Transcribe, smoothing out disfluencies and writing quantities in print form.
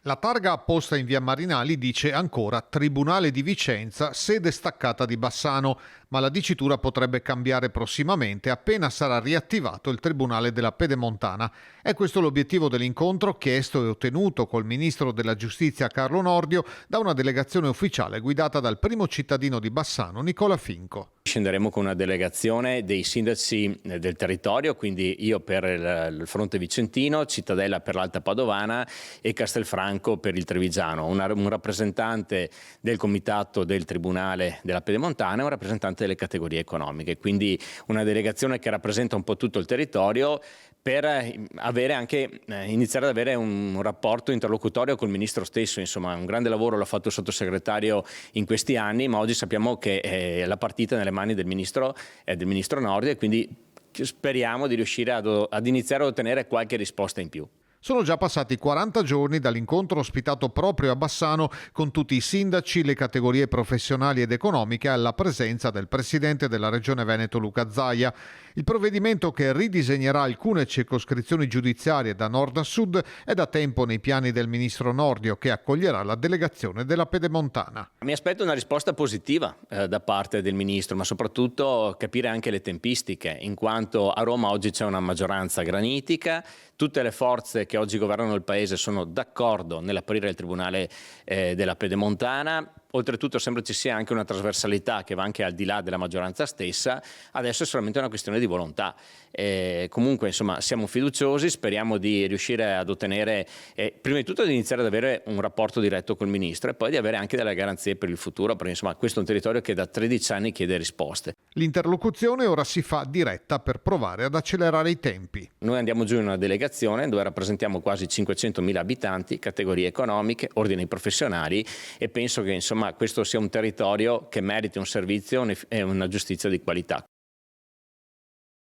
La targa apposta in via Marinali dice ancora Tribunale di Vicenza, sede staccata di Bassano, ma la dicitura potrebbe cambiare prossimamente appena sarà riattivato il Tribunale della Pedemontana. È questo l'obiettivo dell'incontro chiesto e ottenuto col ministro della Giustizia Carlo Nordio da una delegazione ufficiale guidata dal primo cittadino di Bassano, Nicola Finco. Scenderemo con una delegazione dei sindaci del territorio, quindi io per il fronte vicentino, Cittadella per l'Alta Padovana e Castelfranco per il Trevigiano, un rappresentante del comitato del Tribunale della Pedemontana e un rappresentante delle categorie economiche, quindi una delegazione che rappresenta un po' tutto il territorio per iniziare ad avere un rapporto interlocutorio col ministro stesso. Insomma, un grande lavoro l'ha fatto il sottosegretario in questi anni, ma oggi sappiamo che la partita è nelle mani del ministro Nordio e quindi speriamo di riuscire ad iniziare ad ottenere qualche risposta in più. Sono già passati 40 giorni dall'incontro ospitato proprio a Bassano con tutti i sindaci, le categorie professionali ed economiche alla presenza del presidente della Regione Veneto Luca Zaia. Il provvedimento che ridisegnerà alcune circoscrizioni giudiziarie da nord a sud è da tempo nei piani del ministro Nordio, che accoglierà la delegazione della Pedemontana. Mi aspetto una risposta positiva da parte del ministro, ma soprattutto capire anche le tempistiche, in quanto a Roma oggi c'è una maggioranza granitica, tutte le forze che oggi governano il paese sono d'accordo nell'aprire il Tribunale della Pedemontana. Oltretutto sembra ci sia anche una trasversalità che va anche al di là della maggioranza stessa, adesso è solamente una questione di volontà. Comunque insomma siamo fiduciosi, speriamo di riuscire ad ottenere, prima di tutto di iniziare ad avere un rapporto diretto col Ministro e poi di avere anche delle garanzie per il futuro, perché insomma questo è un territorio che da 13 anni chiede risposte. L'interlocuzione ora si fa diretta per provare ad accelerare i tempi. Noi andiamo giù in una delegazione dove rappresentiamo quasi 500.000 abitanti, categorie economiche, ordini professionali e penso che insomma questo sia un territorio che meriti un servizio e una giustizia di qualità.